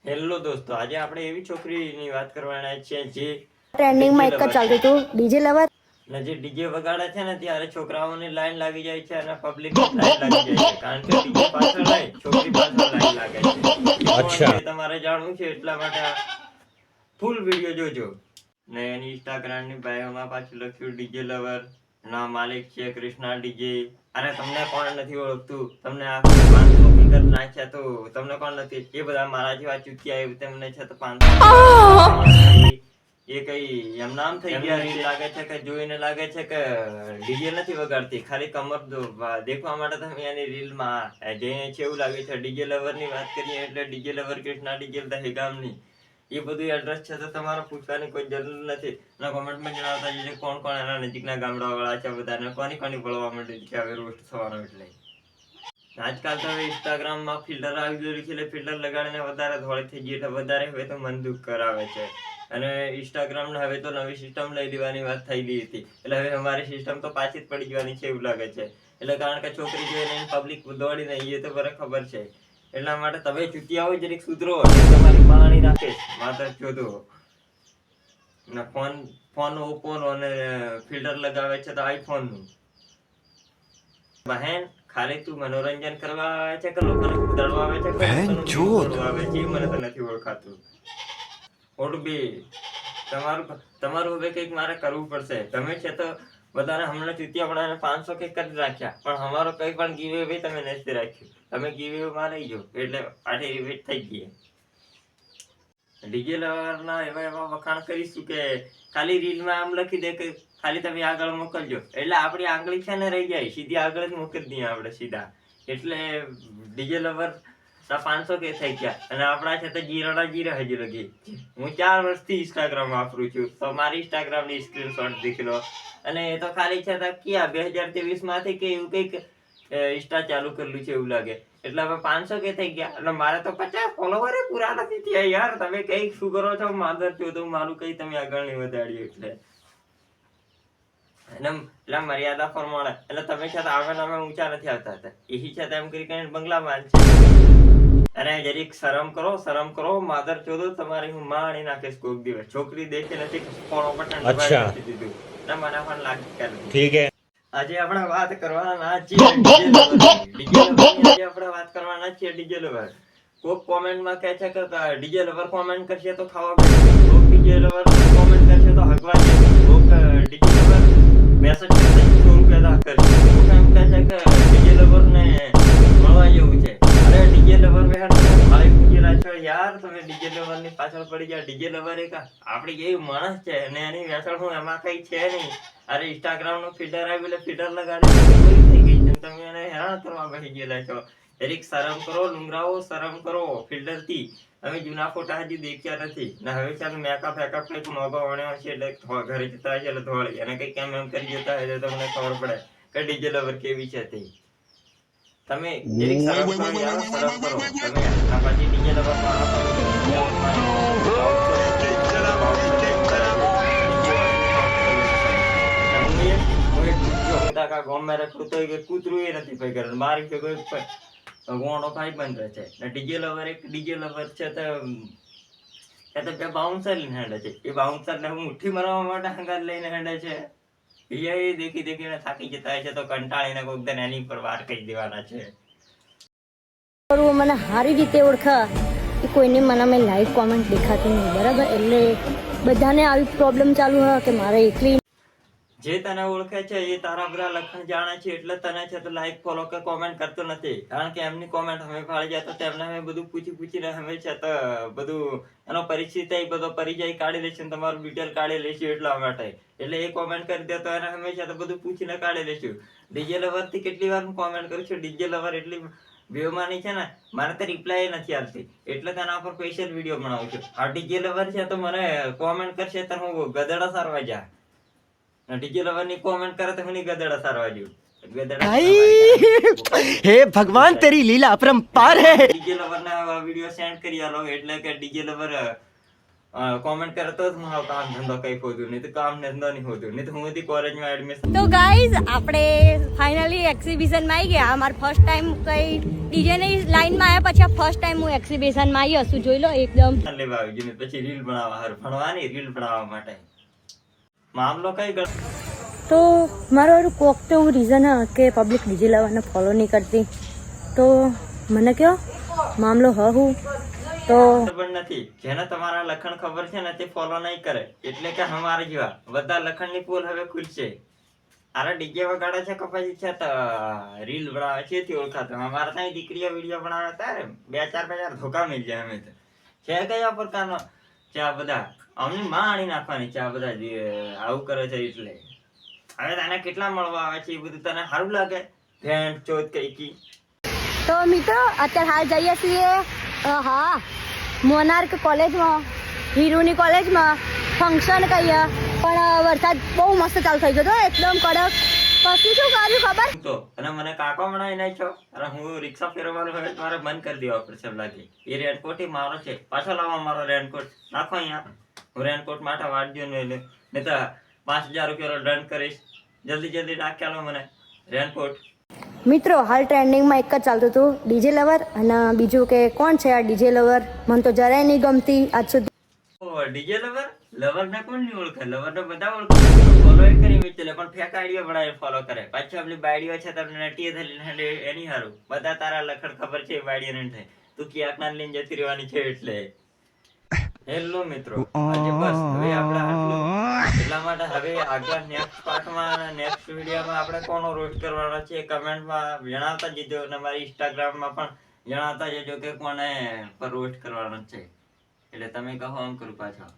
Hello દોસ્તો, આજે આપણે એવી છોકરીની વાત કરવાના છે જે ટ્રેન્ડિંગ માં એક જ ચાલતું હતું ડીજે લવર ને જે ડીજે વગાડે છે ને ત્યારે છોકરાઓની લાઈન લાગી જાય છે અને પબ્લિકની લાઈન લાગી જાય છે, કારણ કે ડીજે પાછળ નહીં છોકરી પાછળ લાઈન લાગે છે. એ કોણ છે તમારે જાણવું છે, એટલા માટે ફૂલ વિડીયો જોજો. ને એની ઇન્સ્ટાગ્રામ ની બાયોમાં પાછું લખ્યું ડીજે લવર, ના માલિક છે કૃષ્ણા ડીજે. અરે તમને કોણ નથી ઓળખતું, તમને આ 500 ફિગર નાખ્યા તો તમને કોણ નથી, એ બધા મારા જેવા ચૂતિયા એવું તમને છે તો 500 એ કઈ એમ નામ થઈ ગયા. રીલ લાગે છે કે જોઈને લાગે છે કે ડીજે નથી વગાડતી, ખાલી કમર દેખવા માટે તમે એની રીલમાં જઈને છે એવું લાગે છે. ડીજે લવર ની વાત કરીએ એટલે ડીજે લવર કૃષ્ણા ડીજે દહેગામની એ બધું એડ્રેસ છે તો તમારે પૂછવાની કોઈ જરૂર નથી. અને કોમેન્ટમાં જણાવતા જજો કોણ કોણ એના નજીકના ગામડા વાળા છે, બધાને કોની કોની બોલવા માંડી છે હવે રોસ્ટ થવાનો. એટલે આજકાલ તો હવે ઇન્સ્ટાગ્રામમાં ફિલ્ટર આવી ગયું છે, એટલે ફિલ્ટર લગાડીને વધારે ધોળી થઈ ગઈ, એટલે વધારે હવે તો મન દુઃખ કરાવે છે. અને ઇન્સ્ટાગ્રામ ને હવે તો નવી સિસ્ટમ લઈ લેવાની વાત થયેલી હતી, એટલે હવે અમારી સિસ્ટમ તો પાછી જ પડી જવાની છે એવું લાગે છે. એટલે કારણ કે છોકરી જોઈને પબ્લિક દોડી નહીં, એ તો બરાબર ખબર છે. એટલા માટે તમે ચૂતિયા હોય જરીક સુધરો, તમારી પાણી નાખે માત્ર જોતો ને ફોન ઓપ્પો નો અને ફિલ્ટર લગાવે છે તો આઈફોન નું. બહેન ખાલી તું મનોરંજન કરવા આવે છે કે લોકોને ઉડાડવા આવે છે કે લોકોને આવે છે, એ મને તો નથી ઓળખાતું. તમારું હવે કંઈક મારે કરવું પડશે. તમે છે તો બધાને હમણાં ચૂતિયા પડાને 500 કે કરી રાખ્યા, પણ અમારો કઈ પણ ગીવે ભાઈ તમે નથી રાખ્યું. તમે ગીવે માં રહી જાઓ એટલે આઠે રિવેટ થઈ ગઈ. ડીજે લવર ના એવા વખાણ કરીશું કે ખાલી રીલમાં આમ લખી દે કે ખાલી તમે આગળ મોકલજો, એટલે આપણી આંગળી છે ને રહી જાય, સીધી આગળ જ મોકલી દઈએ આપણે સીધા. એટલે ડીજે લવર 500 કે થઈ ગયા અને આપણા છે તો જીરાડા જીરા હજી લગી. હું 4 વર્ષથી ઇન્સ્ટાગ્રામ વાપરું છું, તો મારી ઇન્સ્ટાગ્રામ ની સ્ક્રીનશોટ દેખી લો. અને એ તો ખાલી છે તો ક્યાં 2023 માંથી કે એવું કઈક ઇન્સ્ટા ચાલુ કરેલું છે એવું લાગે, એટલે હવે 500 કે થઈ ગયા. એટલે મારે તો 50 ફોલોવર પૂરા નથી થયા યાર. તમે કઈક શું કરો છો માધર છો તો મારું કઈ તમે આગળ નહીં વધાર્યું. એટલે મર્યાદા પ્રમાણે, એટલે તમે છે આગળ અમે ઊંચા નથી આવતા હતા, એ છે એમ કરી કઈ બંગલામાં છે. અરે જરીક શરમ કરો માધર ચોદો, તમારી હું માણી નાખીશ કોક દિવસ. છોકરી દેખી નથી ફોન બટન દબાવી દીધું ના મને પણ લાગી કરે. ઠીક હે, આજે આપણે વાત કરવાના છીએ ડીજે લવર. કોક કોમેન્ટમાં કહે છે કે ડીજે લવર કોમેન્ટ કરશે તો ખાવા મળશે, કોક ડીજે લવર કોમેન્ટ કરશે તો હગવા છે, કોક ડીજે લવર મેસેજ કરશે તો 100 રૂપિયા કરશે, કોક એમ કહે છે કે ડીજે લવર ને મળવા જેવું છે. અરે ડીજે લવર વેહાર તમે ભાઈ પૂજેલા છો યાર, તમે ડીજે લવર ની પાછળ પડી ગયા. ડીજે લવર એક આપડી જેવી માણસ છે અને એની પાછળ હું એમાં કઈ છે નહીં. અરે ઇન્સ્ટાગ્રામ નું ફિલ્ટર આવ્યું એટલે ફિલ્ટર લગાડી પૂરી થઈ ગઈ છે, તમે એને હેરાન કરવા બેસી ગયેલા છો. એક શરમ કરો લુંગરાઓ, શરમ કરો. ફિલ્ટર થી અમે જૂના ફોટા હજી દેખ્યા નથી ને હવે ચાલો મેકઅપ કઈક મોગો વણ્યો છે એટલે ઘરે જતા હોય છે એટલે ધોળી અને કઈક એમ કરી જતા હોય તો તમને ખબર પડે કે ડીજે લવર કેવી છે તે. તમે જરીક શરમ કરો યાર, શરમ કરો. તમે આ પછી ડીજે લવર કૂતરું એ નથી ભાઈ કરે મારી કે કોઈ ગોણો ભાઈ બંધ છે. ડીજે લવર એક ડીજે લવર છે તો બાઉન્સર લઈને હેડે છે. એ બાઉન્સર ને મુઠ્ઠી મારવા માટે હંગાત લઈને હેડે છે. એ દેખીને થાકી જતા છે તો કંટાળીને કોક દિન એની પર વાર કહી દેવાના છે. મને સારી રીતે ઓળખા કે કોઈને મને લાઈક કોમેન્ટ દેખાતી નહીં, બરાબર? એટલે બધાને આવી પ્રોબ્લેમ ચાલુ હોય કે મારે એકલી જે તને ઓળખે છે એ તારા બધા લખણ જાણે છે એટલે તને છે તો લાઈક ફોલો કે કોમેન્ટ કરતો નથી, કારણ કે એમની કોમેન્ટ અમે ફાળી જાય તો તેમને અમે બધું પૂછીને અમે છે તો બધું એનો પરિચિત એ બધો પરિચય કાઢી લેશું, તમારું ડિટેલ કાઢી લેશું એટલા માટે. એટલે એ કોમેન્ટ કરી દે તો એને હંમેશા તો બધું પૂછીને કાઢી લેશું. ડીજે લવર થી કેટલી વાર હું કોમેન્ટ કરું છું, ડીજે લવર એટલી બેમાની છે ને મારે તો રિપ્લાય નથી આવતી, એટલે તેના પર સ્પેશિયલ વિડીયો બનાવું છું. આ ડીજે લવર છે તો મને કોમેન્ટ કરશે તો હું ગધેડા સારવા જા, ડીજે લવર ની કોમેન્ટ કરે તો હું ગધેડા સારવા જઉં. हे भगवान तेरी लीला अपरंपार है. ડીજે લવર ના વિડિયો સેન્ડ કરી આલો એટલે કે ડીજે લવર કોમેન્ટ કરે તો જ હું આવું કામ ધંધો કઈ ખોદું, નહીં તો કામ ધંધો નહીં ખોદું, નહીં તો હું બધી કોલેજમાં એડમિશન. તો ગાઈઝ આપણે ફાઇનલી એક્ઝિબિશનમાં આવી ગયા. મારો ફર્સ્ટ ટાઈમ કઈ ડીજેની લાઈનમાં આવ્યા પછી ફર્સ્ટ ટાઈમ હું એક્ઝિબિશનમાં આવી હશું. જોઈ લો એકદમ લેવા આવી ગયું, પછી રીલ બનાવવા હારું, ભણવાની રીલ બનાવવા માટે. મામલો કઈ ગયો તો મારું કોક તો એવું રીઝન હા કે પબ્લિક ડીજે લાવવાને ફોલો નહીં કરતી. તો મને કયો મામલો હું તો ખબર નથી. જેને તમારા લખણ ખબર છે ને તે ફોલો નહીં કરે, એટલે કે અમારા જેવા બધા લખણની પોલ હવે ખુલશે. અરે ડીજે વગાડે છે કે પછી છે તો રીલ બનાવે છે થી ઓળખાતો. અમારા ત્યાં દીકરીઓ વિડીયો બનાવે ત્યારે 2-4 ધોકા મિલ જાય. અમે તો છે કયા પ્રકારનો છે આ બધા, અમને માં આણી નાખવાની છે આ બધા આવું કરે છે. એટલે હવે તને કેટલા મળવા આવે છે એ બધું તને સારું લાગે? ભેંટ ચોથ કઈ તો મિત્રો અત્યારે હાલ જઈએ છીએ હા મોનાર્ક કોલેજમાં, હીરુની કોલેજમાં ફંક્શન કહીએ. પણ વરસાદ બહુ મસ્ત ચાલુ થઈ ગયો હતો, એકદમ કડક. પછી શું કર્યું ખબર તો અને મને કાકો બનાવી નાખ્યો. અરે હું રિક્ષા ફેરવવાનું હોય મારે બંધ કરી દેવા પડશે એમ લાગે. એ રેનકોટ મારો છે, પાછો લાવો મારો રેનકોટ નાખો અહીંયા. હું રેનકોટ માટે વાંચજો નહીં તો 5000 રૂપિયાનો દંડ કરીશ. જલ્દી નાખ્યા મને રેનકોટ. મિત્રો હાલ ટ્રેન્ડિંગમાં એક જ ચાલતું હતું, ડીજે લવર. અને બીજું કે કોણ છે આ ડીજે લવર, મને તો જરાય નહીં ગમતી આજ સુધી. ડીજે લવર ને કોણ નહીં ઓળખે? લવર ને બધા ઓળખે, ફોલો કરી વિચલે પણ ફેક આઈડિયો બનાવી ફોલો કરે. પાછી આપણી બાયડીઓ છે તમને નટીએ થઈને એની હારું બધા તારા લખણ ખબર છે. બાયડીઓ ને થાય તું ક્યાંક ના લઈને જતી રહેવાની છે. એટલે હેલો મિત્રો, આજે બસ હવે આપણે આટલું. એટલા માટે હવે આગળ નેક્સ્ટ પાર્ટમાં અને નેક્સ્ટ વિડીયોમાં આપણે કોનો રોસ્ટ કરવાનો છે કમેન્ટમાં જણાવતા જજો. અને મારી ઇન્સ્ટાગ્રામમાં પણ જણાવતા જજો કે કોને પર રોસ્ટ કરવાનો છે. એટલે તમે કહો આમ કરું પાછા.